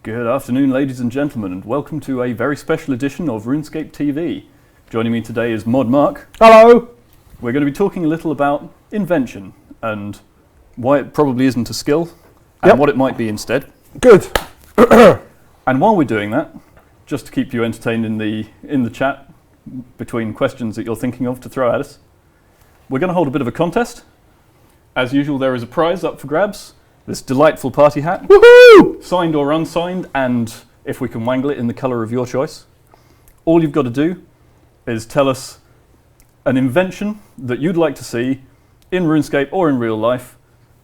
Good afternoon, ladies and gentlemen, and welcome to a very special edition of RuneScape TV. Joining me today is Mod Mark. Hello! We're going to be talking a little about invention and why it probably isn't a skill and what it might be instead. Good. And while we're doing that, just to keep you entertained in the chat between questions that you're thinking of to throw at us, we're going to hold a bit of a contest. As usual, there is a prize up for grabs. This delightful party hat. Woohoo! Signed or unsigned, and if we can wangle it in the colour of your choice. All you've got to do is tell us an invention that you'd like to see in RuneScape or in real life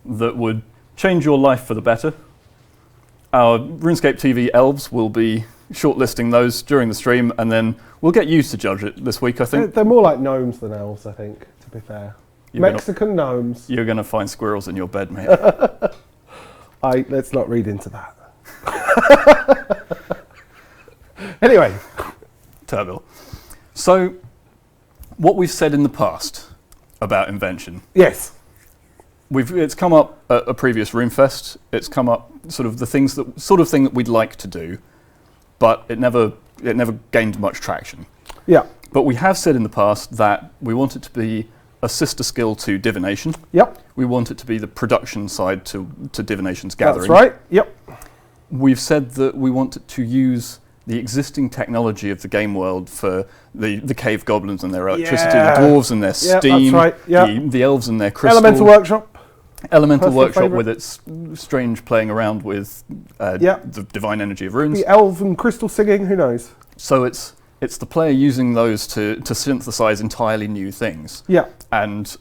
that would change your life for the better. Our RuneScape TV elves will be shortlisting those during the stream, and then we'll get you to judge it this week, I think. They're more like gnomes than elves, I think, to be fair. Mexican gnomes. You're going to find squirrels in your bed, mate. Let's not read into that. Anyway. Turbil. So, what we've said in the past about invention. Yes. It's come up at a previous RuneFest. It's come up sort of thing that we'd like to do, but it never gained much traction. Yeah. But we have said in the past that we want it to be a sister skill to divination. Yep. We want it to be the production side to divination's gathering. That's right. Yep. We've said that we want it to use the existing technology of the game world for the cave goblins and their electricity, the dwarves and their steam, that's right. the elves and their crystal. Elemental Workshop. Elemental Workshop with its strange playing around with the divine energy of runes. The elven crystal singing, who knows? So it's the player using those to synthesize entirely new things. Yeah. And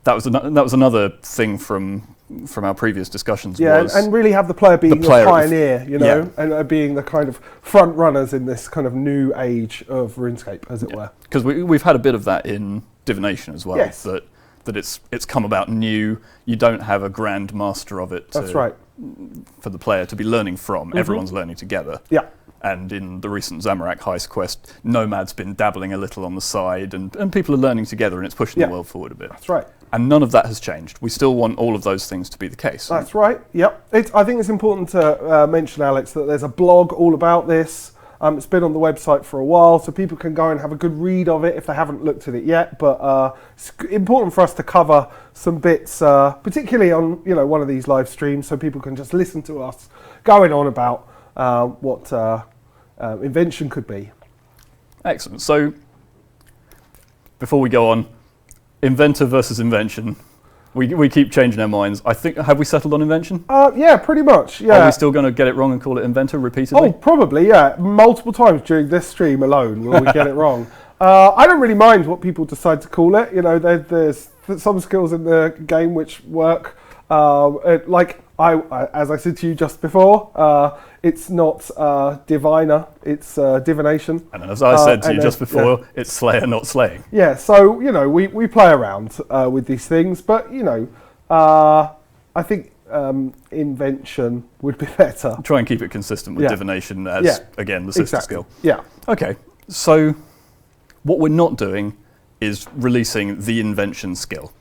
that was another thing from our previous discussions. Yeah, and really have the player being the pioneer, and being the kind of front runners in this kind of new age of RuneScape, as it were. Because we've had a bit of that in divination as well. Yes. That it's come about new. You don't have a grand master of it. That's right. For the player to be learning from. Mm-hmm. Everyone's learning together. Yeah. And in the recent Zamorak Heist quest, Nomad's been dabbling a little on the side, and people are learning together, and it's pushing the world forward a bit. That's right. And none of that has changed. We still want all of those things to be the case. That's right, yep. I think it's important to mention, Alex, that there's a blog all about this. It's been on the website for a while, so people can go and have a good read of it if they haven't looked at it yet. But it's important for us to cover some bits, particularly on one of these live streams, so people can just listen to us going on about what invention could be. Excellent. So, before we go on, inventor versus invention. We keep changing our minds. I think, have we settled on invention? Yeah, pretty much, yeah. Are we still going to get it wrong and call it inventor repeatedly? Oh, probably, yeah. Multiple times during this stream alone will we get it wrong. I don't really mind what people decide to call it. There's some skills in the game which work. As I said to you just before, it's not diviner, it's divination. And as I said to you just before, it's slayer, not slaying. Yeah, so, we play around with these things, but, I think invention would be better. Try and keep it consistent with divination as, again, the sister skill. Yeah. Okay, so what we're not doing is releasing the invention skill.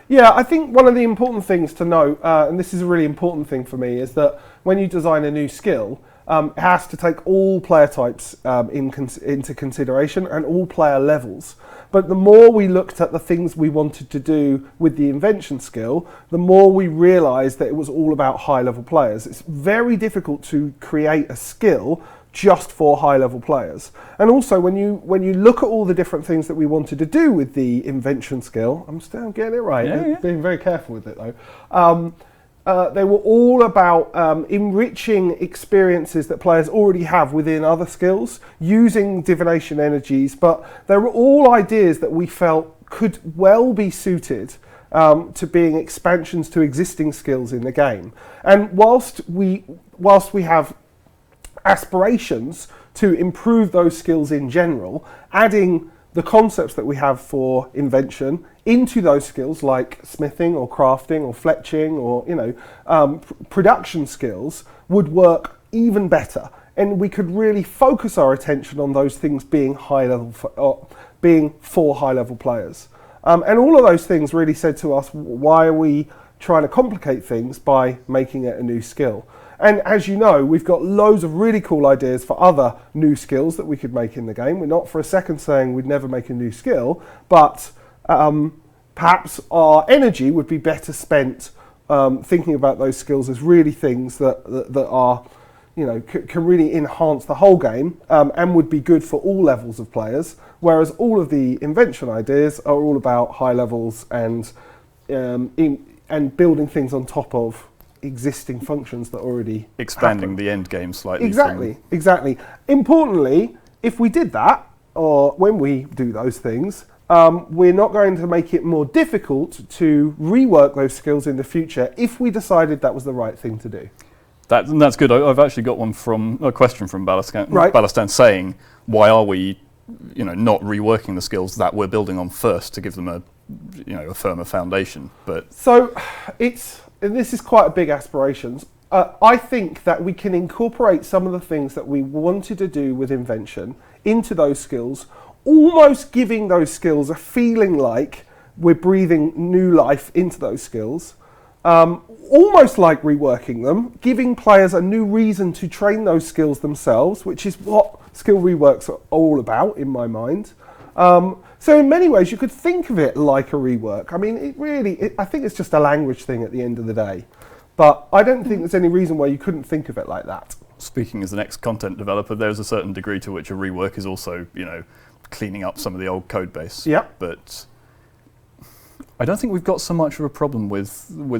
Yeah, I think one of the important things to note, and this is a really important thing for me, is that when you design a new skill, it has to take all player types into consideration and all player levels. But the more we looked at the things we wanted to do with the invention skill, the more we realised that it was all about high-level players. It's very difficult to create a skill just for high-level players. And also, when you look at all the different things that we wanted to do with the invention skill, I'm still getting it right, being very careful with it though, they were all about enriching experiences that players already have within other skills, using divination energies, but they were all ideas that we felt could well be suited to being expansions to existing skills in the game. And whilst we have aspirations to improve those skills in general, adding the concepts that we have for invention into those skills like smithing or crafting or fletching or production skills would work even better, and we could really focus our attention on those things being for high level players. And all of those things really said to us, why are we trying to complicate things by making it a new skill? And as you know, we've got loads of really cool ideas for other new skills that we could make in the game. We're not for a second saying we'd never make a new skill, but perhaps our energy would be better spent thinking about those skills as really things that are, can really enhance the whole game and would be good for all levels of players. Whereas all of the invention ideas are all about high levels and building things on top of existing functions that already expanding happen. The end game slightly. Exactly. Importantly, if we did that, or when we do those things, we're not going to make it more difficult to rework those skills in the future if we decided that was the right thing to do. That's good. I've actually got a question from Ballastan saying, why are we, not reworking the skills that we're building on first to give them a firmer foundation? But so and this is quite a big aspiration. I think that we can incorporate some of the things that we wanted to do with Invention into those skills, almost giving those skills a feeling like we're breathing new life into those skills. Almost like reworking them, giving players a new reason to train those skills themselves, which is what skill reworks are all about in my mind. So in many ways you could think of it like a rework. I mean, I think it's just a language thing at the end of the day. But I don't think there's any reason why you couldn't think of it like that. Speaking as an ex-content developer, there's a certain degree to which a rework is also, cleaning up some of the old code base. Yeah. But I don't think we've got so much of a problem with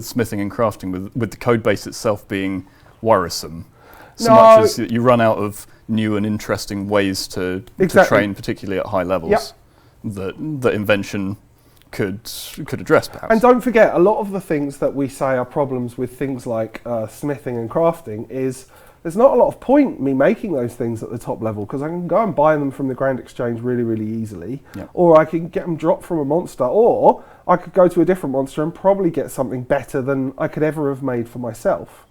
smithing and crafting, with the code base itself being worrisome. So much as you run out of new and interesting ways to train, particularly at high levels, that Invention could address, perhaps. And don't forget, a lot of the things that we say are problems with things like smithing and crafting is there's not a lot of point me making those things at the top level, because I can go and buy them from the Grand Exchange really, really easily, or I can get them dropped from a monster, or I could go to a different monster and probably get something better than I could ever have made for myself.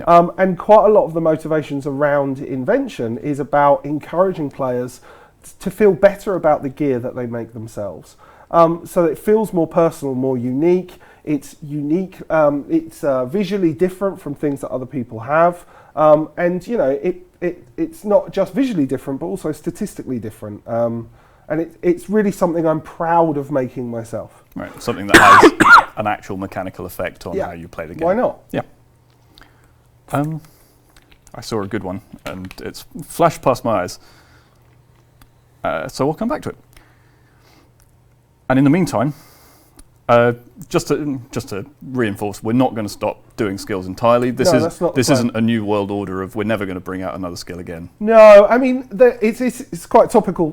And quite a lot of the motivations around Invention is about encouraging players to feel better about the gear that they make themselves. So it feels more personal, more unique. It's unique. It's visually different from things that other people have. And it's not just visually different, but also statistically different. And it's really something I'm proud of making myself. Right, something that has an actual mechanical effect on how you play the game. Why not? Yeah. I saw a good one, and it's flashed past my eyes. So we'll come back to it. And in the meantime, just to reinforce, we're not going to stop doing skills entirely. This isn't a new world order of we're never going to bring out another skill again. No, I mean it's quite a topical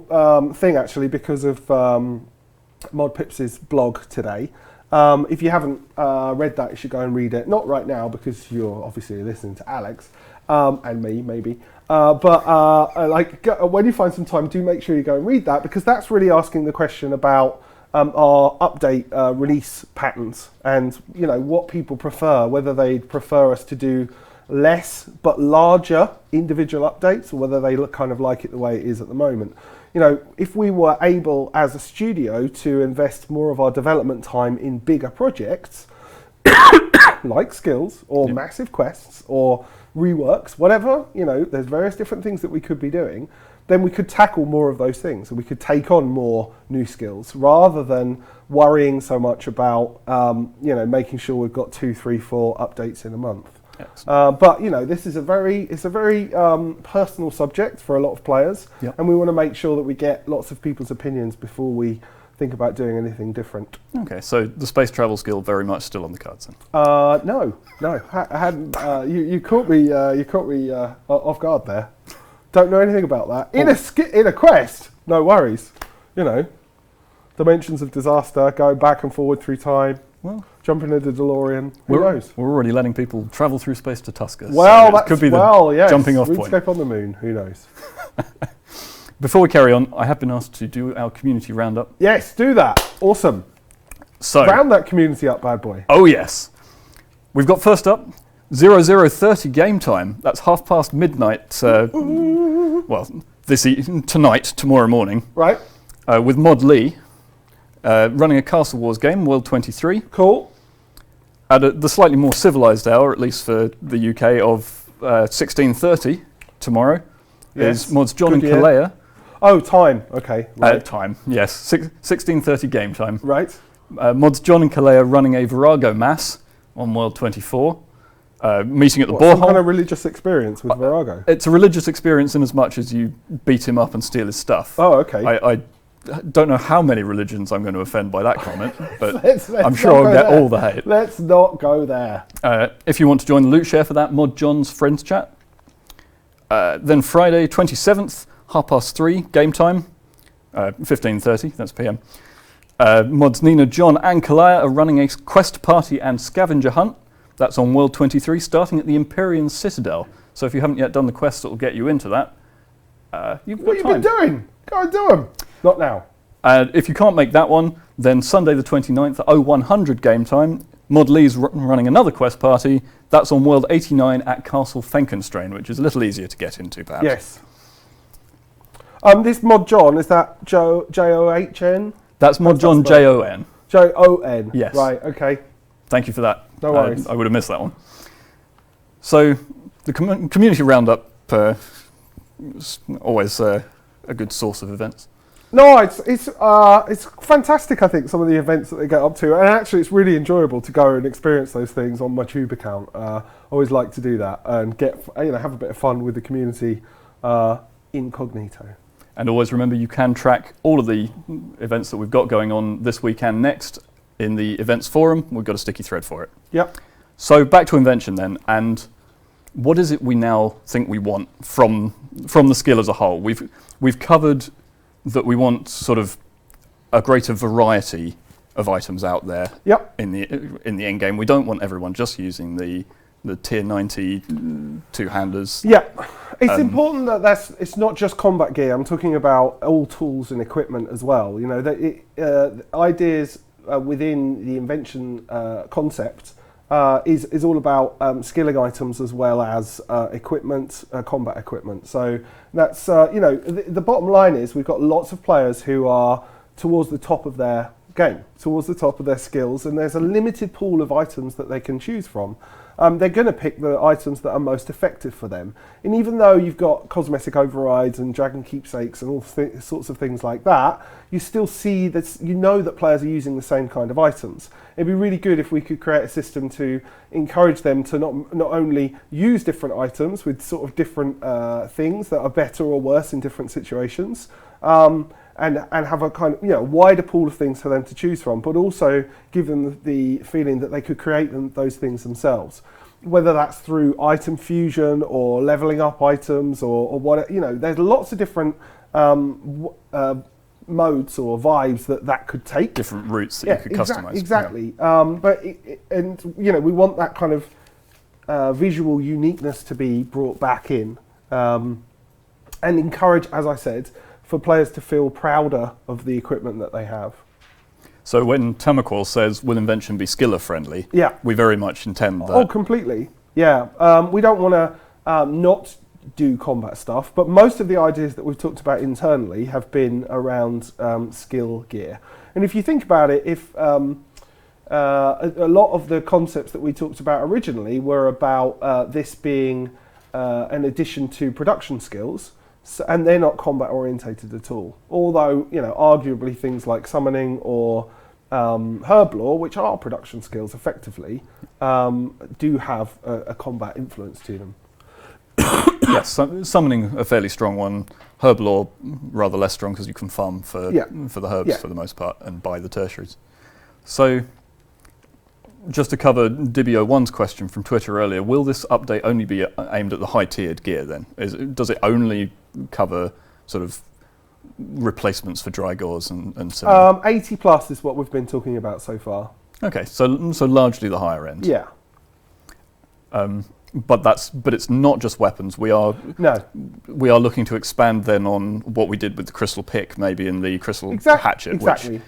thing actually, because of Mod Pips's blog today. If you haven't read that, you should go and read it. Not right now, because you're obviously listening to Alex and me maybe. But when you find some time, do make sure you go and read that, because that's really asking the question about our update release patterns and what people prefer, whether they prefer us to do less but larger individual updates, or whether they kind of like it the way it is at the moment. If we were able as a studio to invest more of our development time in bigger projects like skills or massive quests or reworks, whatever, there's various different things that we could be doing, then we could tackle more of those things, and we could take on more new skills rather than worrying so much about making sure we've got 2, 3, 4 updates in a month. But this is a very personal subject for a lot of players, and we want to make sure that we get lots of people's opinions before we think about doing anything different. Okay, so the space travel skill very much still on the cards then? No, I hadn't. You caught me off guard there. Don't know anything about that. In a quest, no worries. Dimensions of disaster, going back and forward through time. Well, jumping into the DeLorean. Who knows? We're already letting people travel through space to Tusker. Well, so that could be the jumping off point. RuneScape on the moon. Who knows? Before we carry on, I have been asked to do our community roundup. Yes, do that. Awesome. So round that community up, bad boy. Oh yes. We've got first up 0030 game time. That's 12:30. Tonight, tomorrow morning. Right. With Mod Lee. Running a Castle Wars game, World 23. Cool. At the slightly more civilised hour, at least for the UK, of 16:30 tomorrow Yes. is Mods John Good and year. Kalea. Oh, time. Okay. Right. Time, yes. 16:30 game time. Right. Mods John and Kalea running a Virago mass on World 24. Meeting at the What, some kind borehole. of religious experience with Virago? It's a religious experience in as much as you beat him up and steal his stuff. Oh, okay. I don't know how many religions I'm going to offend by that comment, but Let's I'm sure I'll not get go there. all the hate. Let's not go there. If you want to join the loot share for that, Mod John's friends chat. Then Friday 27th, 3:30 game time, 15:30, that's PM. Mods Nina, John and Kalaya are running a quest party and scavenger hunt. That's on World 23, starting at the Empyrean Citadel. So if you haven't yet done the quest that will get you into that, you've got What have you time. been doing? Go and do them. Not now. If you can't make that one, then Sunday the 29th at 0100 game time, Mod Lee's running another quest party. That's on World 89 at Castle Fenkenstrain, which is a little easier to get into, perhaps. Yes. This Mod John, is that John? That's Mod John JON. Jon. Yes. Right, okay. Thank you for that. No worries. I would have missed that one. So the community roundup is always a good source of events. No, it's fantastic, I think, some of the events that they get up to. And actually, it's really enjoyable to go and experience those things on my Tube account. I always like to do that and have a bit of fun with the community incognito. And always remember, you can track all of the events that we've got going on this week and next in the events forum. We've got a sticky thread for it. Yep. So back to Invention then, and what is it we now think we want from the skill as a whole? We've covered that we want sort of a greater variety of items out there. Yep. In the end game. We don't want everyone just using the tier 90 two-handers. Yeah, it's important that it's not just combat gear. I'm talking about all tools and equipment as well. You know, the ideas within the Invention concept is all about skilling items as well as equipment, combat equipment. So that's the bottom line is we've got lots of players who are towards the top of their game, towards the top of their skills, and there's a limited pool of items that they can choose from. They're going to pick the items that are most effective for them. And even though you've got cosmetic overrides and dragon keepsakes and all sorts of things like that, you still see that that players are using the same kind of items. It'd be really good if we could create a system to encourage them to not only use different items with sort of different things that are better or worse in different situations, and have a kind of wider pool of things for them to choose from, but also give them the feeling that they could create those things themselves, whether that's through item fusion or leveling up items or what. There's lots of different modes or vibes that could take. Different routes that you could customize. Exactly. Yeah. We want that kind of visual uniqueness to be brought back in, and encourage, as I said, for players to feel prouder of the equipment that they have. So when Tamaquil says, will Invention be skiller friendly? Yeah. We very much intend that. Oh, completely. Yeah. We don't want to not do combat stuff, but most of the ideas that we've talked about internally have been around skill gear. And if you think about it, if a lot of the concepts that we talked about originally were about this being an addition to production skills, and they're not combat orientated at all. Although, arguably things like summoning or herb lore, which are production skills effectively, do have a combat influence to them. Yes, summoning a fairly strong one. Herb lore rather less strong because you can farm for the herbs for the most part and buy the tertiaries. So, just to cover Dibio1's question from Twitter earlier, will this update only be aimed at the high-tiered gear then? Does it only cover sort of replacements for dry gauze and similar? 80 plus is what we've been talking about so far. Okay, so largely the higher end. Yeah. But it's not just weapons. We are looking to expand then on what we did with the crystal pick, maybe in the crystal hatchet,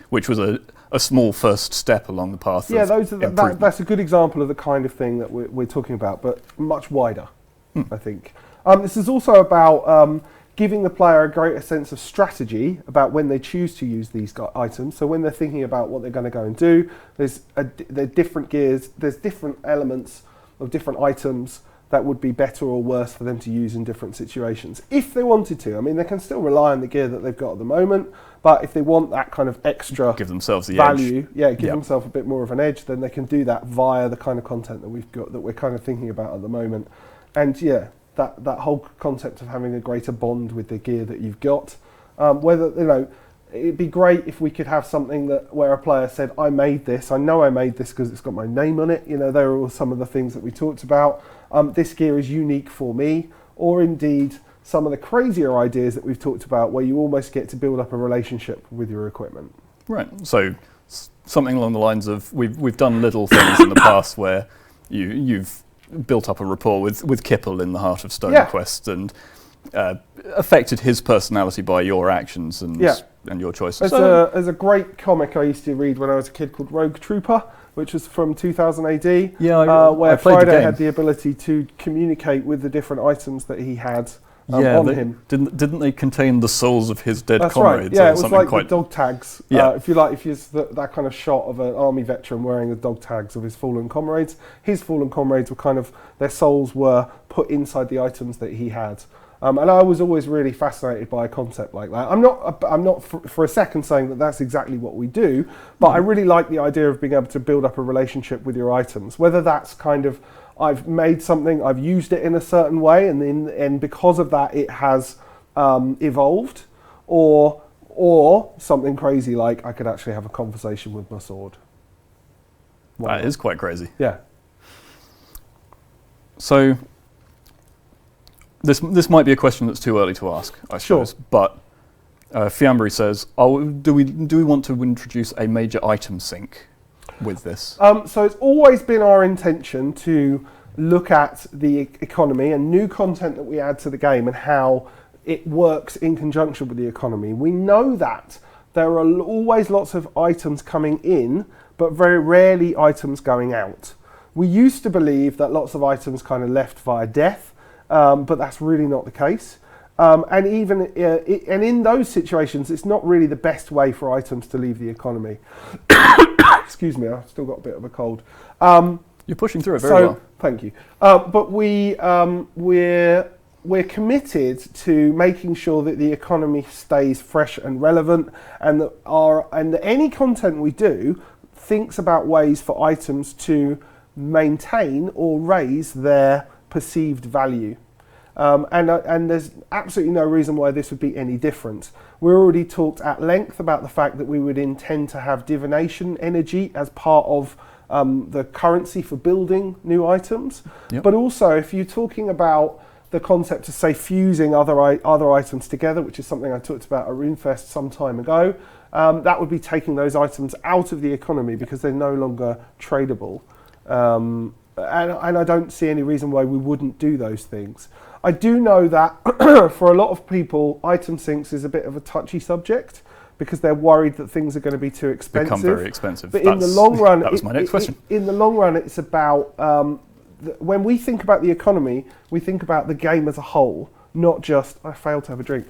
which was a small first step along the path. Yeah, of that's a good example of the kind of thing that we're talking about, but much wider, I think. This is also about giving the player a greater sense of strategy about when they choose to use these items. So when they're thinking about what they're going to go and do, there are different gears, there's different elements of different items that would be better or worse for them to use in different situations, if they wanted to. I mean, they can still rely on the gear that they've got at the moment, but if they want that kind of extra give themselves the value, edge. give themselves a bit more of an edge, then they can do that via the kind of content that we've got, that we're kind of thinking about at the moment. And yeah, that whole concept of having a greater bond with the gear that you've got, whether, you know, it'd be great if we could have something that where a player said, I made this, I know I made this because it's got my name on it. You know, there are all some of the things that we talked about. This gear is unique for me, or indeed some of the crazier ideas that we've talked about where you almost get to build up a relationship with your equipment. Right, so something along the lines of, we've done little things in the past where you've built up a rapport with Kipple in the Heart of Stone quest, and affected his personality by your actions and your choices. There's a great comic I used to read when I was a kid called Rogue Trooper, which was from 2000 AD, where Friday had the ability to communicate with the different items that he had on him. Didn't they contain the souls of his dead That's comrades? Right. Yeah, it was like the dog tags. Yeah. If you use that kind of shot of an army veteran wearing the dog tags of his fallen comrades, his fallen comrades were kind of, their souls were put inside the items that he had. And I was always really fascinated by a concept like that. I'm not for a second saying that that's exactly what we do, but I really like the idea of being able to build up a relationship with your items, whether that's kind of, I've made something, I've used it in a certain way, and because of that it has evolved, or something crazy like I could actually have a conversation with my sword. That is quite crazy. Yeah. So this might be a question that's too early to ask, I suppose. Sure. But Fiambri says, do we want to introduce a major item sync with this? So it's always been our intention to look at the economy and new content that we add to the game and how it works in conjunction with the economy. We know that there are always lots of items coming in, but very rarely items going out. We used to believe that lots of items kind of left via death, but that's really not the case. And even and in those situations, it's not really the best way for items to leave the economy. Excuse me, I've still got a bit of a cold. You're pushing through it very well. Thank you. But we're committed to making sure that the economy stays fresh and relevant, and that any content we do thinks about ways for items to maintain or raise their perceived value. And there's absolutely no reason why this would be any different. We already talked at length about the fact that we would intend to have divination energy as part of the currency for building new items. Yep. But also, if you're talking about the concept of, say, fusing other items together, which is something I talked about at RuneFest some time ago, that would be taking those items out of the economy because they're no longer tradable. And I don't see any reason why we wouldn't do those things. I do know that for a lot of people, item syncs is a bit of a touchy subject because they're worried that things are going to be too expensive. Become very expensive. But in the long run, that was my next question. In the long run, it's about when we think about the economy, we think about the game as a whole, not just. I failed to have a drink.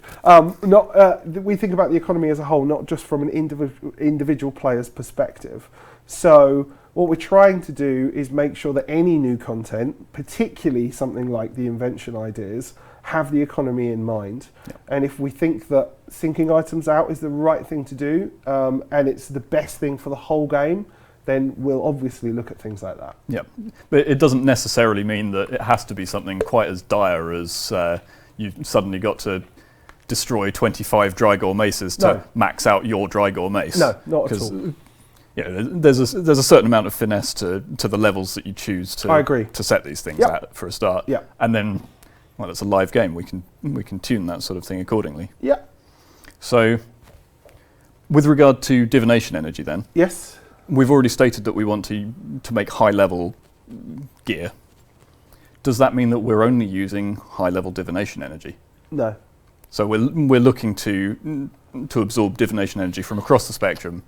We think about the economy as a whole, not just from an individual player's perspective. So what we're trying to do is make sure that any new content, particularly something like the invention ideas, have the economy in mind. Yep. And if we think that syncing items out is the right thing to do, and it's the best thing for the whole game, then we'll obviously look at things like that. Yeah, but it doesn't necessarily mean that it has to be something quite as dire as you suddenly got to destroy 25 Drygore maces to max out your Drygore mace. No, not at all. Yeah, there's a certain amount of finesse to the levels that you choose to I agree. To set these things at for a start. Yeah. And then, well, it's a live game. We can tune that sort of thing accordingly. Yeah. So, with regard to divination energy, then. Yes. We've already stated that we want to make high level gear. Does that mean that we're only using high level divination energy? No. So we're looking to absorb divination energy from across the spectrum.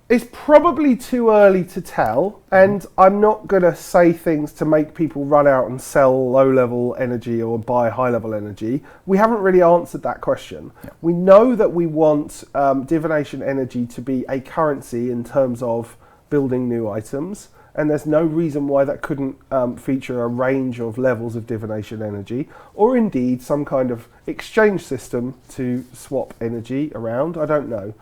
It's probably too early to tell, and I'm not going to say things to make people run out and sell low-level energy or buy high-level energy. We haven't really answered that question. Yeah. We know that we want divination energy to be a currency in terms of building new items, and there's no reason why that couldn't feature a range of levels of divination energy, or indeed some kind of exchange system to swap energy around. I don't know.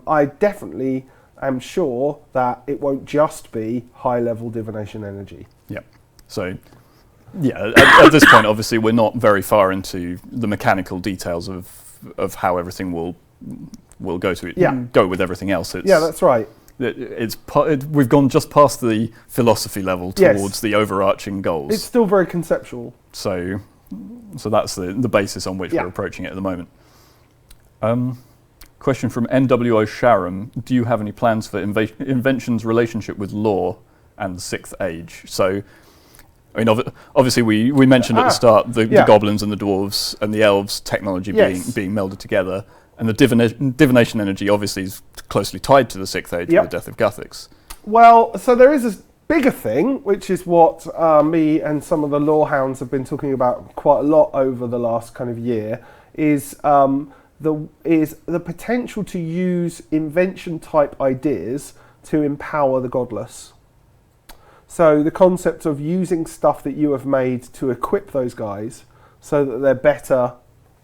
I definitely am sure that it won't just be high-level divination energy. Yeah. So, yeah, at this point, obviously, we're not very far into the mechanical details of how everything will go to it. Go with everything else. Yeah, that's right. We've gone just past the philosophy level towards the overarching goals. It's still very conceptual. So that's the basis on which we're approaching it at the moment. Question from NWO Sharon: do you have any plans for Invention's relationship with lore and the Sixth Age? So, I mean, obviously we mentioned at the start the goblins and the dwarves and the elves technology being melded together, and the divination energy obviously is closely tied to the Sixth Age with the death of Guthix. Well, so there is a bigger thing, which is what me and some of the lore hounds have been talking about quite a lot over the last kind of year, is the potential to use invention type ideas to empower the godless. So the concept of using stuff that you have made to equip those guys so that they're better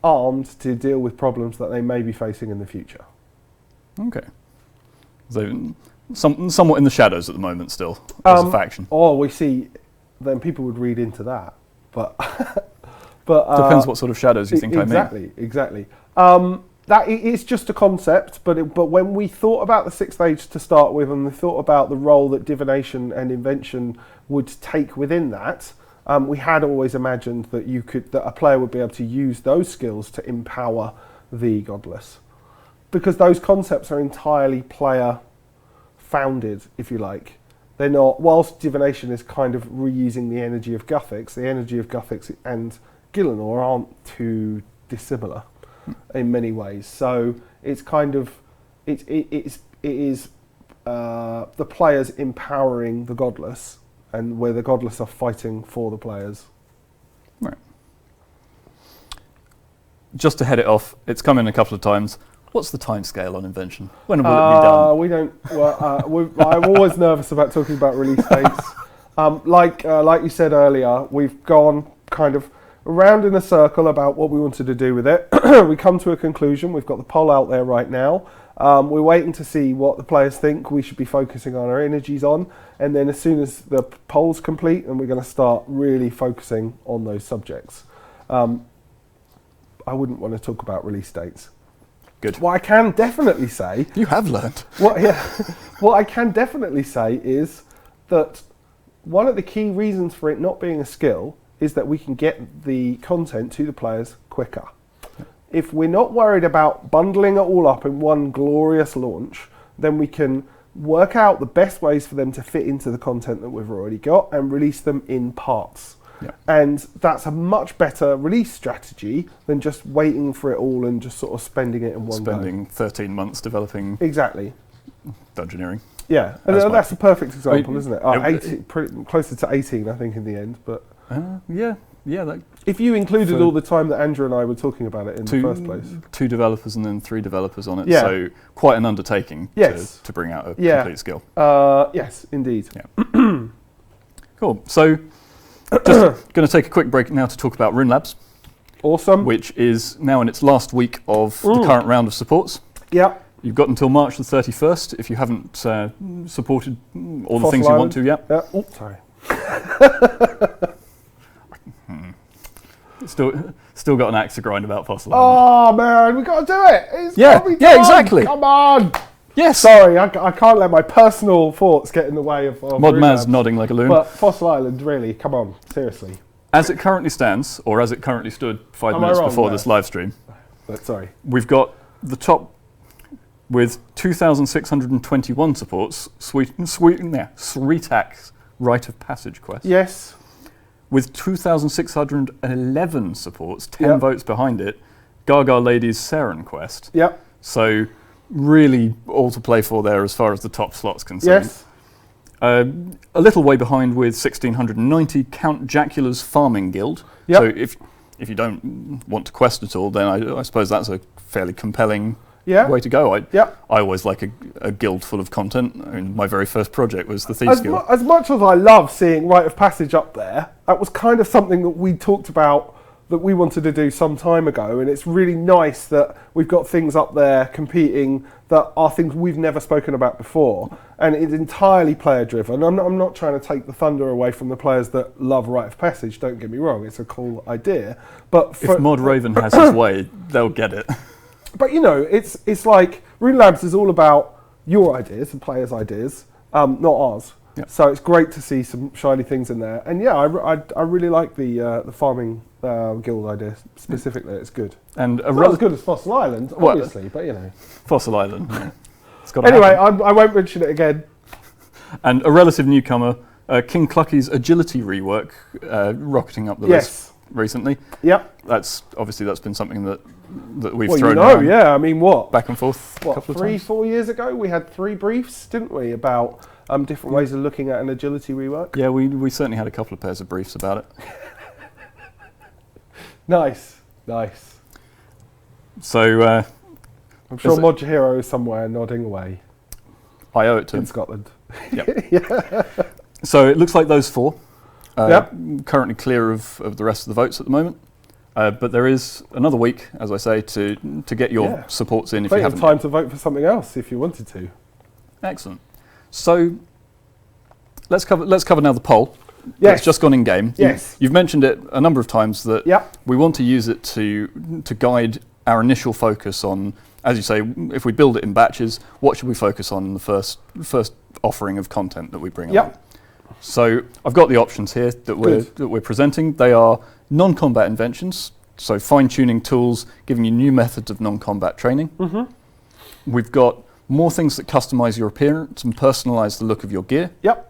armed to deal with problems that they may be facing in the future. Okay. So somewhat in the shadows at the moment still, as a faction. Oh, we see, then people would read into that. But depends what sort of shadows you think I mean. Exactly. That is just a concept, but when we thought about the Sixth Age to start with, and we thought about the role that divination and invention would take within that, we had always imagined that that a player would be able to use those skills to empower the godless, because those concepts are entirely player founded, if you like. They're not. Whilst divination is kind of reusing the energy of Guthix, the energy of Guthix and Gielinor aren't too dissimilar in many ways. So it's kind of it is the players empowering the godless, and where the godless are fighting for the players. Right. Just to head it off, it's come in a couple of times. What's the timescale on Invention? When will it be done? We don't. Well, I'm always nervous about talking about release dates. Like you said earlier, we've gone kind of around in a circle about what we wanted to do with it. We come to a conclusion. We've got the poll out there right now. We're waiting to see what the players think we should be focusing on our energies on, and then as soon as the poll's complete, then we're going to start really focusing on those subjects. I wouldn't want to talk about release dates. Good. What I can definitely say... You have learned. What I can definitely say is that one of the key reasons for it not being a skill is that we can get the content to the players quicker. If we're not worried about bundling it all up in one glorious launch, then we can work out the best ways for them to fit into the content that we've already got and release them in parts. Yeah. And that's a much better release strategy than just waiting for it all and just sort of spending it in one go. Spending 13 months developing... Exactly. Dungeoneering. Yeah, and that's a perfect example, isn't it? 18, closer to 18, I think, in the end. But yeah. If you included all the time that Andrew and I were talking about it in the first place. 2 developers and then 3 developers on it, so quite an undertaking to bring out a complete skill. Yes, indeed. Yeah. Cool. So, just going to take a quick break now to talk about Runelabs. Awesome. Which is now in its last week of the current round of supports. Yeah. You've got until March the 31st if you haven't supported all the things you want to yet. Yeah. Oh, sorry. Still got an axe to grind about Fossil Island. Oh man, we got to do it. It's yeah, exactly. Come on. Yes. Sorry, I can't let my personal thoughts get in the way of Mod Maz nodding like a loon. But Fossil Island, really, come on, seriously. As it currently stands, or as it currently stood 5 minutes before this live stream, sorry, we've got the top with 2,621 supports. Sweetax Rite of Passage quest. Yes. With 2,611 supports, 10 votes behind it, Gaga Lady's Saren quest. Yep. So really all to play for there as far as the top slot's concerned. Yes. A little way behind with 1,690, Count Jacula's Farming Guild. Yep. So if you don't want to quest at all, then I suppose that's a fairly compelling way to go. Yeah. I always like a guild full of content. I mean, my very first project was the Thieves Guild. As much as I love seeing Rite of Passage up there, that was kind of something that we talked about that we wanted to do some time ago, and it's really nice that we've got things up there competing that are things we've never spoken about before, and it's entirely player driven. I'm not trying to take the thunder away from the players that love Rite of Passage, don't get me wrong, it's a cool idea. But if Mod Raven has his way, they'll get it. But you know, it's like Runelabs is all about your ideas, the players' ideas, not ours. Yep. So it's great to see some shiny things in there, and yeah, I really like the farming guild idea specifically. It's good, and it's not as good as Fossil Island, obviously, but you know, Fossil Island. Yeah. It's got anyway, I won't mention it again. And a relative newcomer, King Clucky's agility rework, rocketing up the list recently. Yep, that's been something that we've well, thrown around. Yeah, I mean, back and forth. What, 3-4 years ago, we had 3 briefs, didn't we, about different ways of looking at an agility rework? Yeah, we certainly had a couple of pairs of briefs about it. Nice. So I'm sure Mod Hero is somewhere nodding away. I owe it to in him. Scotland. Yep. Yeah. So it looks like those 4 currently clear of the rest of the votes at the moment. But there is another week, as I say, to get your supports in if you haven't. Plenty of time to vote for something else if you wanted to. Excellent. So let's cover now the poll. Yes. It's just gone in game. Yes. You've mentioned it a number of times that we want to use it to guide our initial focus on, as you say, if we build it in batches, what should we focus on in the first offering of content that we bring along? So I've got the options here that we're presenting. They are non-combat inventions, so fine-tuning tools, giving you new methods of non-combat training. Mm-hmm. We've got more things that customize your appearance and personalize the look of your gear. Yep.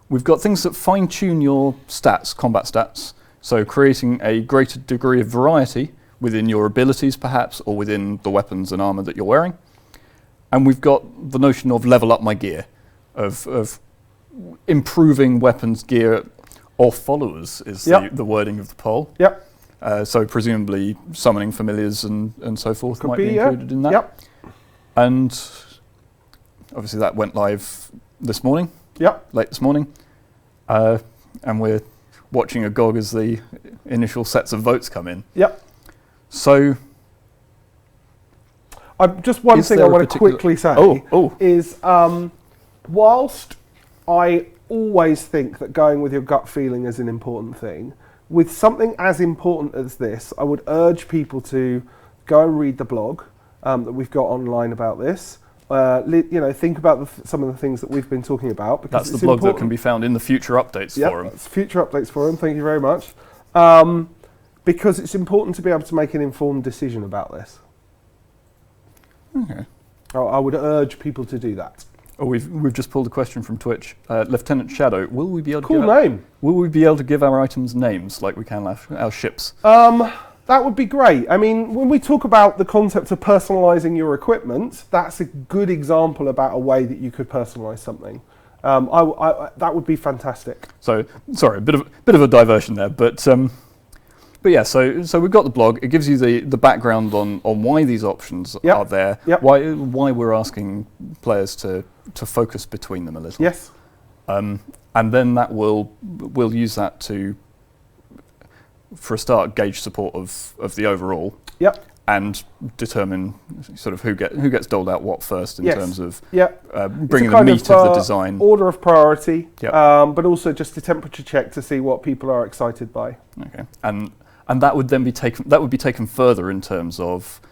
We've got things that fine-tune your stats, combat stats, so creating a greater degree of variety within your abilities perhaps, or within the weapons and armor that you're wearing. And we've got the notion of level up my gear, of improving weapons, gear, or followers is the wording of the poll. Yep. So presumably summoning familiars and so forth might be included in that. Yep. And obviously that went live this morning. Yep. Late this morning. And we're watching agog as the initial sets of votes come in. Yep. So just one thing I want to quickly say is whilst I always think that going with your gut feeling is an important thing, with something as important as this, I would urge people to go and read the blog that we've got online about this. Think about some of the things that we've been talking about. Because that's the blog that can be found in the Future Updates forum. That's Future Updates forum. Thank you very much. Because it's important to be able to make an informed decision about this. Okay. I would urge people to do that. Oh, we've just pulled a question from Twitch. Lieutenant Shadow, will we be able to give our items names like we can our ships? That would be great. I mean, when we talk about the concept of personalising your equipment, that's a good example about a way that you could personalise something. That would be fantastic. So, sorry, a bit of a diversion there, but yeah. So we've got the blog. It gives you the background on why these options are there. Yep. Why we're asking players to focus between them a little. Yes. And then we'll use that to, for a start, gauge support of the overall. Yep. And determine sort of who gets doled out what first in terms of bringing the meat of the design. Order of priority, yep. But also just a temperature check to see what people are excited by. Okay. And that would then be taken further in terms of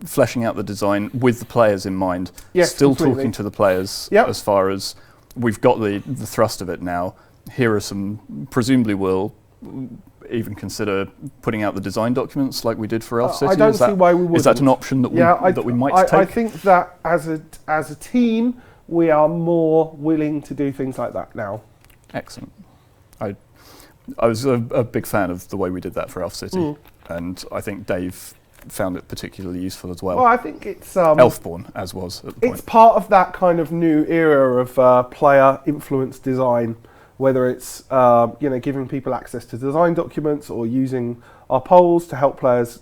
fleshing out the design with the players in mind. Yes, still completely. Talking to the players as far as we've got the thrust of it now. Here are some, presumably we'll even consider putting out the design documents like we did for Elf City. I don't see why we wouldn't. Is that an option that we might take? I think that as a team, we are more willing to do things like that now. Excellent. I was a big fan of the way we did that for Elf City, and I think Dave found it particularly useful as well. Well, I think it's Elfborn as was at the point. It's part of that kind of new era of player influenced design, whether it's giving people access to design documents or using our polls to help players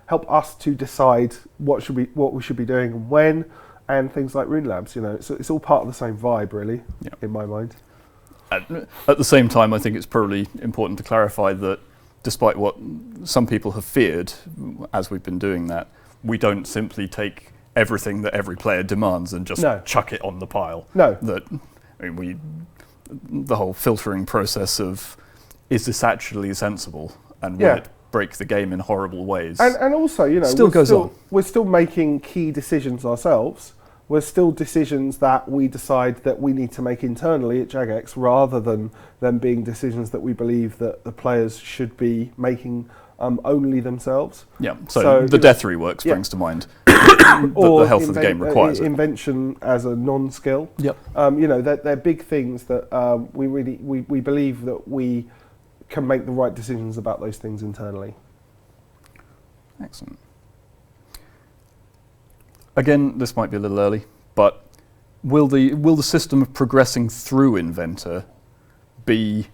help us to decide what we should be doing and when, and things like Runelabs. You know, it's all part of the same vibe, really, in my mind. At the same time, I think it's probably important to clarify that despite what some people have feared as we've been doing that, we don't simply take everything that every player demands and just chuck it on the pile. No. The whole filtering process of, is this actually sensible, and will it break the game in horrible ways? And also, you know, we're still making key decisions ourselves. We're still decisions that we decide that we need to make internally at Jagex, rather than them being decisions that we believe that the players should be making only themselves. Yeah, so the death rework springs to mind. Or the health of the game requires Invention as a non-skill. Yep. You know, they're big things that we believe that we can make the right decisions about those things internally. Excellent. Again, this might be a little early, but will the system of progressing through Inventor be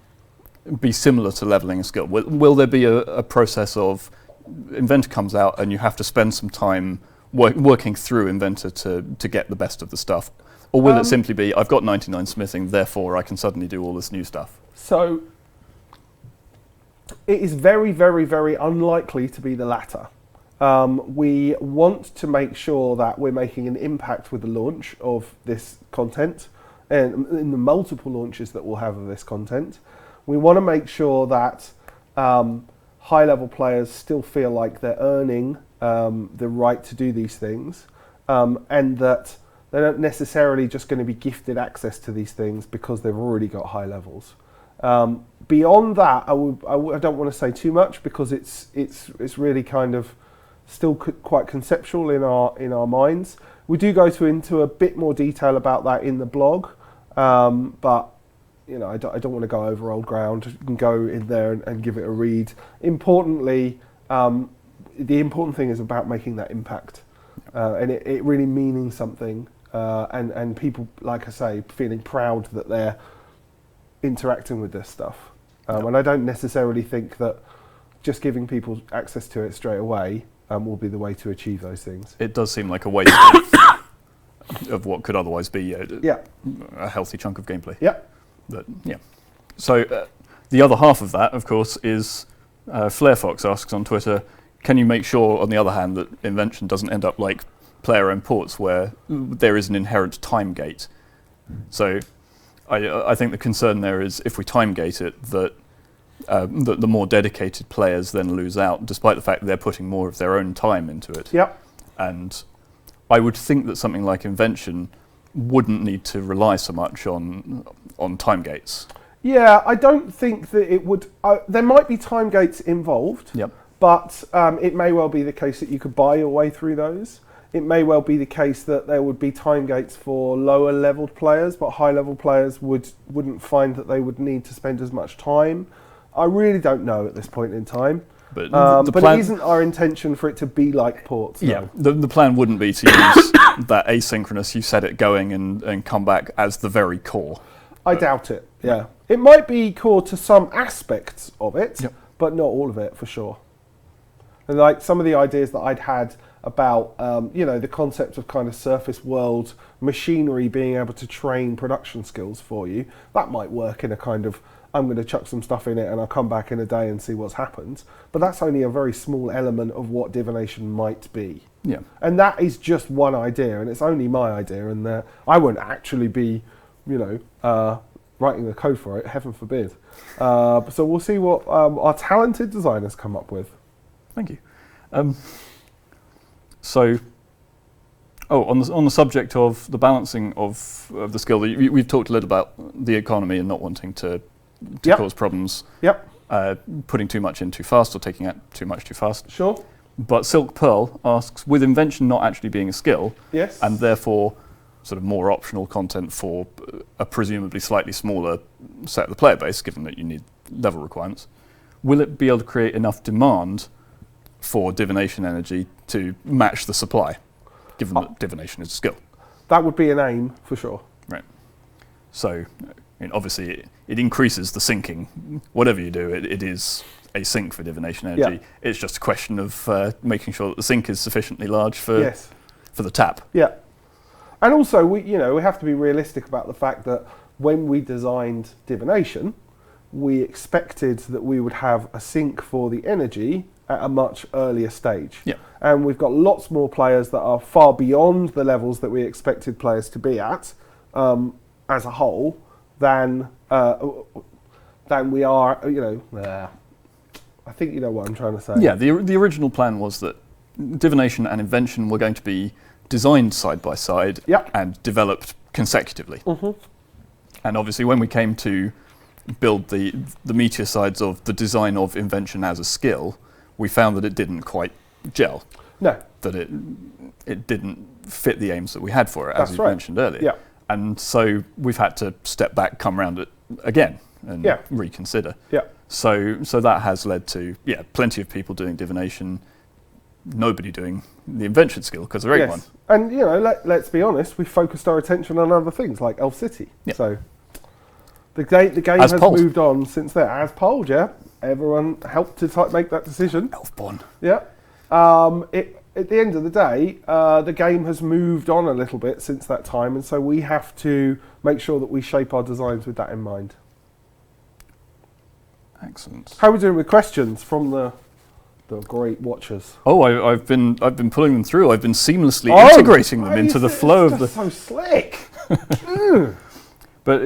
similar to leveling a skill? Will there be a process of Inventor comes out and you have to spend some time working through Inventor to get the best of the stuff? Or will it simply be, I've got 99 smithing, therefore I can suddenly do all this new stuff? So it is very, very, very unlikely to be the latter. We want to make sure that we're making an impact with the launch of this content, and in the multiple launches that we'll have of this content. We want to make sure that high-level players still feel like they're earning the right to do these things, and that they're not necessarily just going to be gifted access to these things because they've already got high levels. Beyond that, I don't want to say too much, because it's really kind of still quite conceptual in our minds. We do go into a bit more detail about that in the blog, but you know, I don't want to go over old ground. You can go in there and give it a read. Importantly, the important thing is about making that impact, and it really meaning something, and people, like I say, feeling proud that they're interacting with this stuff. And I don't necessarily think that just giving people access to it straight away will be the way to achieve those things. It does seem like a waste of what could otherwise be a healthy chunk of gameplay. Yeah. So the other half of that, of course, is Flarefox asks on Twitter, can you make sure, on the other hand, that Invention doesn't end up like player-owned ports where there is an inherent time gate? So I think the concern there is, if we time gate it, that the more dedicated players then lose out, despite the fact that they're putting more of their own time into it. Yep. And I would think that something like Invention wouldn't need to rely so much on time gates. Yeah, I don't think that it would. There might be time gates involved, but it may well be the case that you could buy your way through those. It may well be the case that there would be time gates for lower leveled players, but high level players wouldn't find that they would need to spend as much time. I really don't know at this point in time. But it isn't our intention for it to be like ports. Yeah, no. The plan wouldn't be to use that asynchronous, you set it going and come back as the very core. I doubt it, yeah. It might be core to some aspects of it, but not all of it, for sure. And like some of the ideas that I'd had about, the concept of kind of surface world machinery being able to train production skills for you, that might work in a kind of, I'm going to chuck some stuff in it and I'll come back in a day and see what's happened. But that's only a very small element of what divination might be. Yeah. And that is just one idea, and it's only my idea, and I won't actually be, writing the code for it, heaven forbid. So we'll see what our talented designers come up with. Thank you. On the subject of the balancing of the skill, we've talked a little about the economy and not wanting to cause problems. Putting too much in too fast or taking out too much too fast. Sure. But Silk Pearl asks, with Invention not actually being a skill, and therefore sort of more optional content for a presumably slightly smaller set of the player base, given that you need level requirements, will it be able to create enough demand for divination energy to match the supply, given that divination is a skill? That would be an aim, for sure. Right. So I mean, obviously, it increases the sinking. Whatever you do, it is a sink for divination energy. Yeah. It's just a question of making sure that the sink is sufficiently large for Yes. for the tap. Yeah. And also, we have to be realistic about the fact that when we designed divination, we expected that we would have a sink for the energy at a much earlier stage. Yeah. And we've got lots more players that are far beyond the levels that we expected players to be at as a whole than we are, I think you know what I'm trying to say. Yeah, the original plan was that divination and invention were going to be designed side by side and developed consecutively. Mm-hmm. And obviously when we came to build the meteor sides of the design of invention as a skill, we found that it didn't quite gel. No. That it didn't fit the aims that we had for it, as you mentioned earlier. Yeah. And so we've had to step back, come around it again and reconsider. Yeah. So that has led to plenty of people doing divination, nobody doing the invention skill because there ain't one. And let's be honest, we focused our attention on other things like Elf City. Yeah. So the game has moved on since then. As polled, everyone helped to make that decision. Elfborn. Yeah. At the end of the day, the game has moved on a little bit since that time, and so we have to make sure that we shape our designs with that in mind. Excellent. How are we doing with questions from the great watchers? Oh, I've been pulling them through. I've been seamlessly integrating them into the flow of the. So slick. But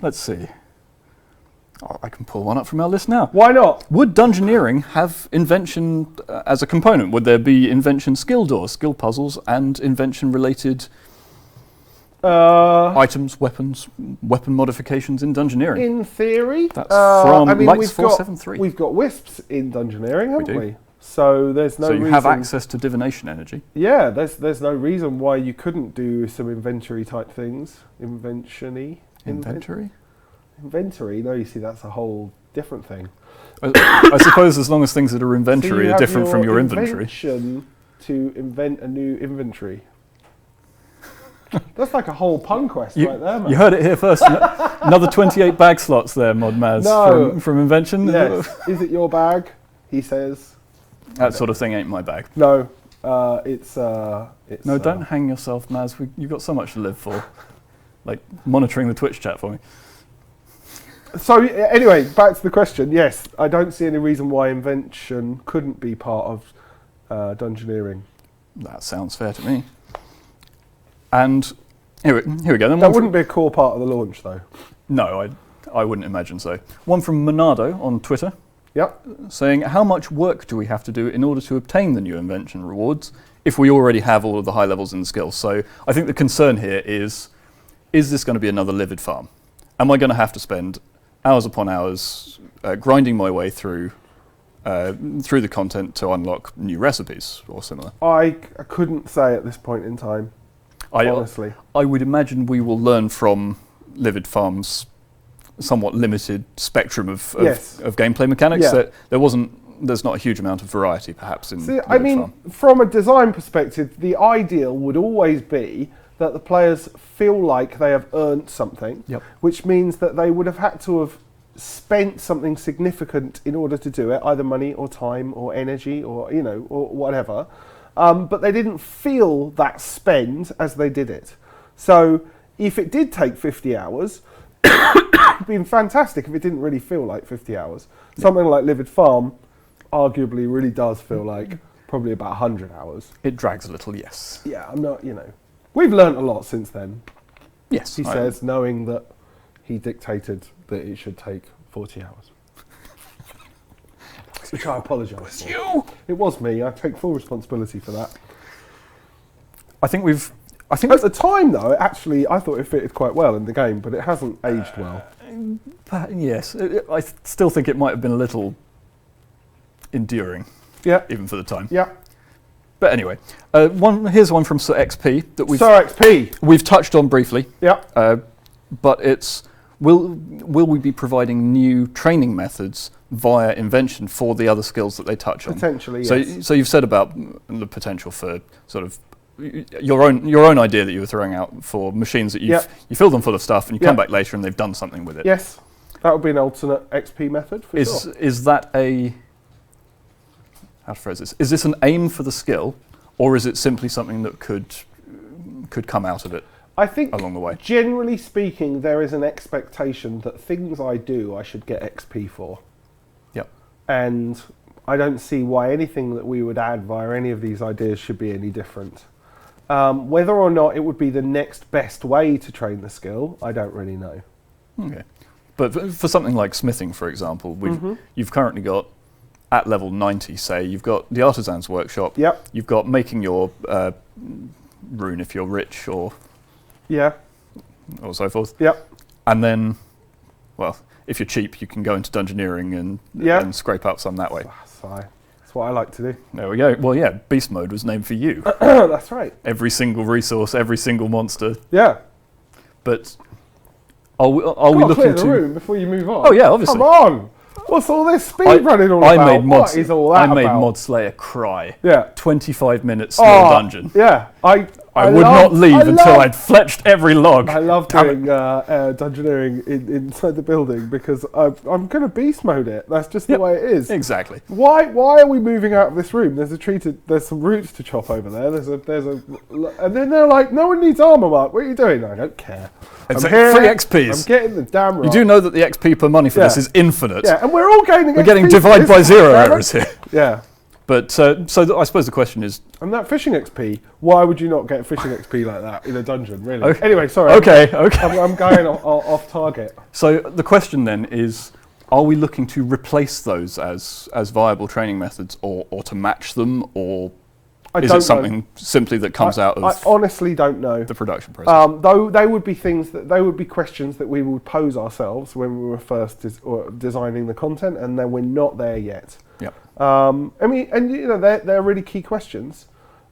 let's see. Oh, I can pull one up from our list now. Why not? Would Dungeoneering have invention as a component? Would there be invention skill doors, skill puzzles, and invention-related items, weapons, weapon modifications in Dungeoneering? In theory. That's from Lights473. We've got wisps in Dungeoneering, haven't we? So there's no reason... So you have access to divination energy? Yeah, there's no reason why you couldn't do some inventory-type things. Inventory? Inventory? No, you see, that's a whole different thing. I suppose as long as things that are inventory are different from your inventory. Invention to invent a new inventory. That's like a whole pun quest right there, man. You heard it here first. Another 28 bag slots there, Mod Maz, from Invention. Yes. Is it your bag? He says. That sort of thing ain't my bag. No, it's. No, don't hang yourself, Maz. You've got so much to live for. Like monitoring the Twitch chat for me. So anyway, back to the question. Yes, I don't see any reason why invention couldn't be part of Dungeoneering. That sounds fair to me. And here we go. Then that wouldn't be a core part of the launch, though. No, I wouldn't imagine so. One from Monado on Twitter. Yep. Saying, how much work do we have to do in order to obtain the new invention rewards if we already have all of the high levels in the skills? So I think the concern here is this going to be another livid farm? Am I going to have to spend hours upon hours grinding my way through the content to unlock new recipes or similar? I couldn't say at this point in time. Honestly, I would imagine we will learn from Livid Farm's somewhat limited spectrum of gameplay mechanics. Yeah. That there's not a huge amount of variety, perhaps. From a design perspective, the ideal would always be that the players feel like they have earned something, which means that they would have had to have spent something significant in order to do it, either money or time or energy or or whatever. But they didn't feel that spend as they did it. So if it did take 50 hours, it would have been fantastic if it didn't really feel like 50 hours. Yeah. Something like Livid Farm arguably really does feel like probably about 100 hours. It drags a little, yes. Yeah, I'm not, We've learnt a lot since then. Yes. He says, knowing that he dictated that it should take 40 hours. Which I apologise for. You! It was me. I take full responsibility for that. I think at the time, though, I thought it fitted quite well in the game, but it hasn't aged well. Yes. I still think it might have been a little enduring. Yeah. Even for the time. Yeah. But anyway, here's one from Sir XP that we've touched on briefly. Yeah. But it's will we be providing new training methods via Invention for the other skills that they touch on? Potentially, so, yes. So you've said about the potential for sort of your own idea that you were throwing out for machines that you fill them full of stuff and you come back later and they've done something with it. Yes, that would be an alternate XP method for sure. Is that a, how to phrase this? Is this an aim for the skill, or is it simply something that could come out of it? I think, along the way, generally speaking, there is an expectation that things I do, I should get XP for. Yep. And I don't see why anything that we would add via any of these ideas should be any different. Whether or not it would be the next best way to train the skill, I don't really know. Okay. But for something like smithing, for example, you've currently got, at level 90, say, you've got the Artisan's Workshop. Yep. You've got making your rune if you're rich, or so forth. Yep. And then, well, if you're cheap, you can go into Dungeoneering and scrape up some that way. That's what I like to do. There we go. Well, yeah, Beast Mode was named for you. That's right. Every single resource, every single monster. Yeah. But are we looking clear to the room before you move on? Oh yeah, obviously. Come on. What's all this speed running all about? What is all that about? I made Mod Slayer cry. Yeah. 25 minutes through a dungeon. Yeah. I would not leave until I'd fletched every log. I love doing Dungeoneering inside the building because I'm going to beast mode it. That's just the way it is. Exactly. Why are we moving out of this room? There's some roots to chop over there. And then they're like, no one needs armor, Mark. What are you doing? I don't care. It's free XPs. I'm getting the damn rock. You do know that the XP per money for this is infinite. Yeah, and we're all gaining XP. We're getting divide by zero errors here. Yeah. But so I suppose the question is... And that fishing XP, why would you not get fishing XP like that in a dungeon, really? Okay. Anyway, sorry. Okay. I'm going off target. So the question then is, are we looking to replace those as viable training methods, or to match them, or is it something simply that comes out of... I honestly don't know. The production process. Though they would be questions that we would pose ourselves when we were first designing the content, and then we're not there yet. Yep. They're really key questions,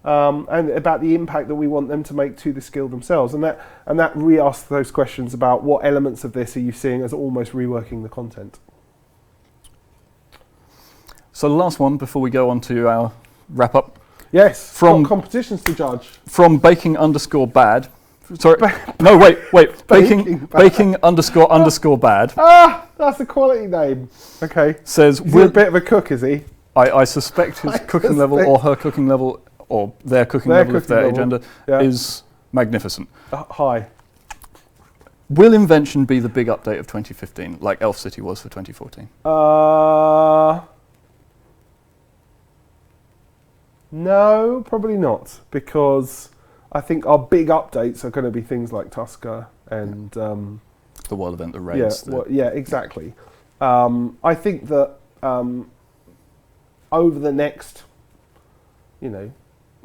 and about the impact that we want them to make to the skill themselves, and that re-asks those questions about what elements of this are you seeing as almost reworking the content. So the last one before we go on to our wrap up. Yes. From competitions to judge. From baking_bad. Sorry. No, wait. baking__bad. Ah, that's a quality name. Okay. Says, he's a bit of a cook, is he? I suspect his cooking level, or her cooking level, or their cooking level, if their agenda, is magnificent. High. Will Invention be the big update of 2015, like Elf City was for 2014? No, probably not, because I think our big updates are going to be things like Tusker and... the world event, the raids. Yeah, exactly. I think that over the next,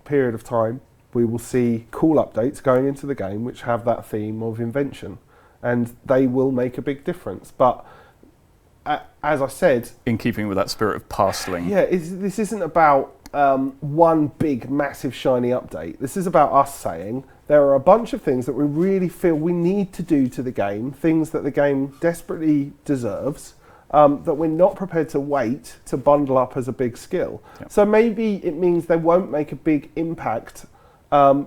period of time, we will see cool updates going into the game which have that theme of invention, and they will make a big difference. But as I said... In keeping with that spirit of parceling. Yeah, this isn't about... one big, massive, shiny update. This is about us saying there are a bunch of things that we really feel we need to do to the game, things that the game desperately deserves, that we're not prepared to wait to bundle up as a big skill. Yep. So maybe it means they won't make a big impact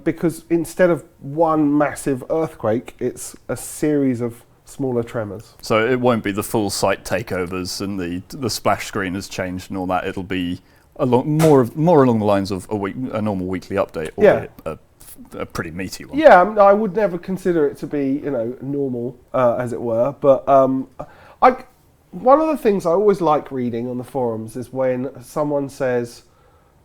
because instead of one massive earthquake, it's a series of smaller tremors. So it won't be the full site takeovers and the splash screen has changed and all that. It'll be more along the lines of a normal weekly update, or a pretty meaty one. Yeah, I would never consider it to be normal, as it were. But one of the things I always like reading on the forums is when someone says,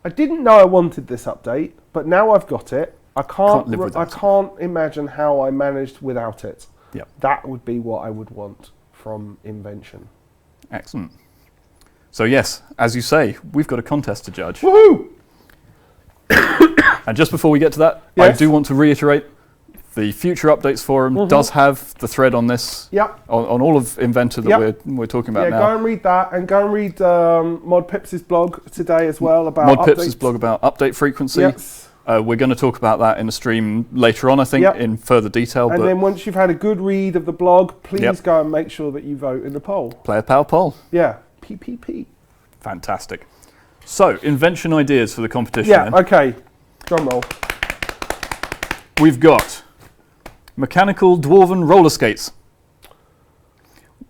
"I didn't know I wanted this update, but now I've got it. I can't imagine how I managed without it." Yep. That would be what I would want from Invention. Excellent. So yes, as you say, we've got a contest to judge. Woohoo! And just before we get to that, I do want to reiterate, the Future Updates forum does have the thread on this, on all of Inventor that we're talking about now. Go and read that, and go and read Mod Pips' blog today as well about Mod Pips' blog about update frequency. Yes. We're going to talk about that in a stream later on, I think, in further detail. And then once you've had a good read of the blog, please go and make sure that you vote in the poll. Player Power Poll. Yeah. PPP. Fantastic. So, invention ideas for the competition. Yeah, okay. Drum roll. We've got mechanical dwarven roller skates.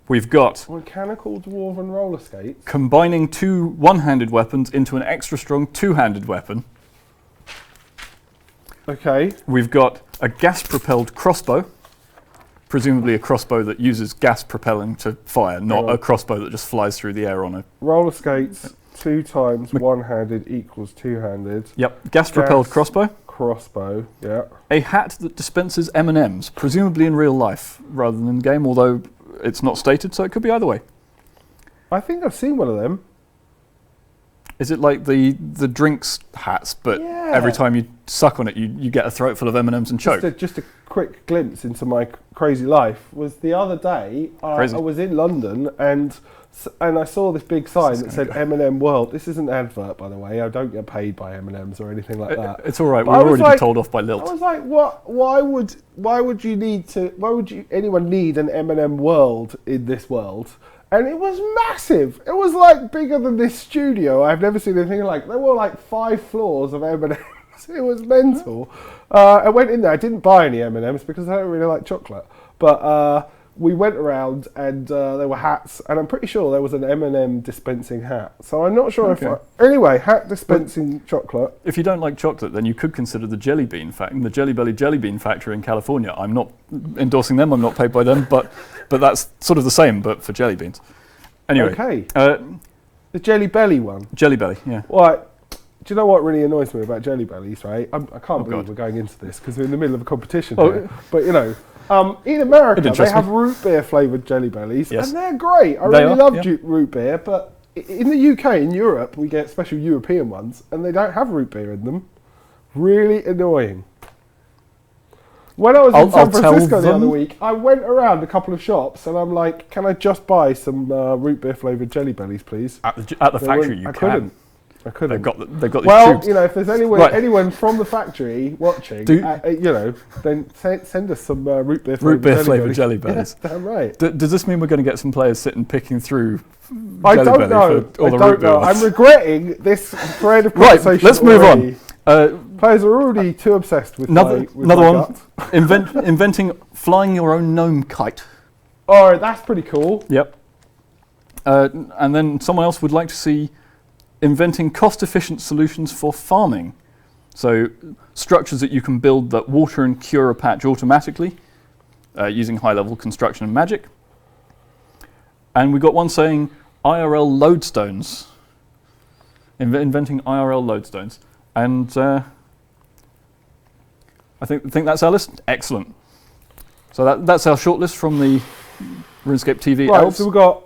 We've got mechanical dwarven roller skates. Combining 2 one-handed weapons into an extra strong 2-handed weapon. Okay. We've got a gas-propelled crossbow. Presumably a crossbow that uses gas propelling to fire, not a crossbow that just flies through the air on a... Roller skates, 2 times one-handed equals 2-handed. Yep, gas-propelled crossbow. Crossbow, yeah. A hat that dispenses M&Ms, presumably in real life rather than in game, although it's not stated, so it could be either way. I think I've seen one of them. Is it like the drinks hats, but every time you suck on it, you get a throat full of M&Ms and choke? Just a quick glimpse into my crazy life was the other day. I was in London and I saw this big sign that said M&M World. This isn't an advert, by the way. I don't get paid by M&Ms or anything like that. It's all right. We've already been told off by Lilt. I was like, what? Why would anyone need an M&M World in this world? And it was massive. It was like bigger than this studio. I've never seen anything like. There were like 5 floors of M&Ms. It was mental. I went in there. I didn't buy any M&Ms because I don't really like chocolate. But we went around and there were hats, and I'm pretty sure there was an M&M dispensing hat. So I'm not sure anyway, hat dispensing chocolate. If you don't like chocolate, then you could consider the Jelly Bean the Jelly Belly Jelly Bean factory in California. I'm not endorsing them. I'm not paid by them, but that's sort of the same, but for jelly beans. Anyway. Okay. The Jelly Belly one. Jelly Belly, yeah. Right. Do you know what really annoys me about Jelly Bellies, right? I can't believe we're going into this because we're in the middle of a competition here. But, you know, in America, they have root beer flavoured Jelly Bellies, and they're great. I really love root beer, but in the UK, in Europe, we get special European ones, and they don't have root beer in them. Really annoying. When I was in San Francisco the other week, I went around a couple of shops, and I'm like, can I just buy some root beer flavoured Jelly Bellies, please? At the factory, you can. I couldn't. They've got well, these tubes. You know, if there's anyone from the factory watching, you know, then send us some root beer flavoured jelly bellies. Yeah, damn right. Does this mean we're going to get some players sitting picking through? I don't know. I'm regretting this thread of conversation. Right, let's move on. Players are already too obsessed with another one. Gut. Inventing flying your own gnome kite. Oh, that's pretty cool. Yep. And then someone else would like to see inventing cost-efficient solutions for farming. So structures that you can build that water and cure a patch automatically using high-level construction and magic. And we got one saying IRL lodestones. Inventing IRL lodestones. And I think that's our list. Excellent. So that's our shortlist from the RuneScape TV elves. So we've got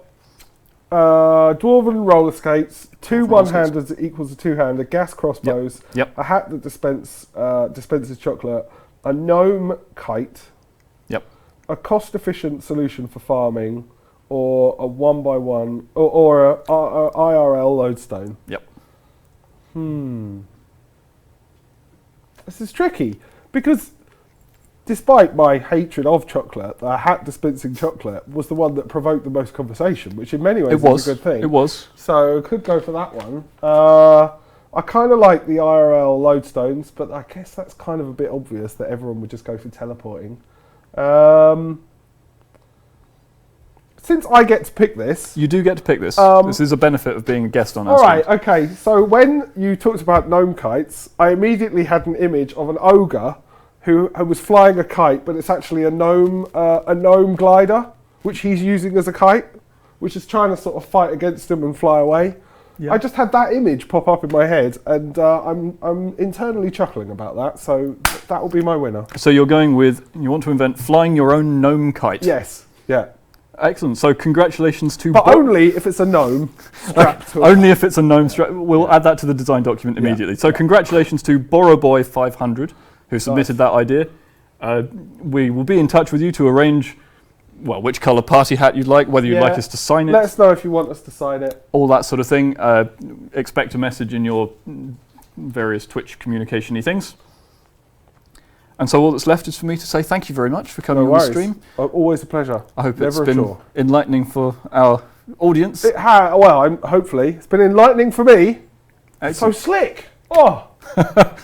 dwarven roller skates, 2 one-handers that equals a 2-hander, gas crossbows, a hat that dispenses chocolate, a gnome kite, a cost-efficient solution for farming, or a 1x1, or a IRL lodestone. This is tricky, because despite my hatred of chocolate, the hat dispensing chocolate was the one that provoked the most conversation, which in many ways is a good thing. It was. So I could go for that one. I kind of like the IRL lodestones, but I guess that's kind of a bit obvious that everyone would just go for teleporting. Since I get to pick this... You do get to pick this. This is a benefit of being a guest on our stream. All right, okay. So when you talked about gnome kites, I immediately had an image of an ogre who was flying a kite, but it's actually a gnome glider, which he's using as a kite, which is trying to sort of fight against him and fly away. I just had that image pop up in my head, and I'm internally chuckling about that, so that will be my winner. So you're going with, you want to invent flying your own gnome kite? Yes, yeah. Excellent. So congratulations to... But only if it's a gnome strapped to Only if it's a gnome strapped. We'll add that to the design document immediately. So congratulations to Borrowboy500, who submitted that idea. We will be in touch with you to arrange, well, which colour party hat you'd like, whether you'd like us to sign it. Let us know if you want us to sign it. All that sort of thing. Expect a message in your various Twitch communication-y things. And so all that's left is for me to say thank you very much for coming on the stream. Always a pleasure. I hope it's been enlightening for our audience. Hopefully. It's been enlightening for me. Excellent. So slick. Oh.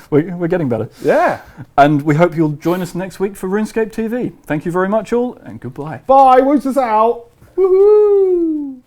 We're getting better. Yeah. And we hope you'll join us next week for RuneScape TV. Thank you very much all, and goodbye. Bye. Woos us out. Woohoo!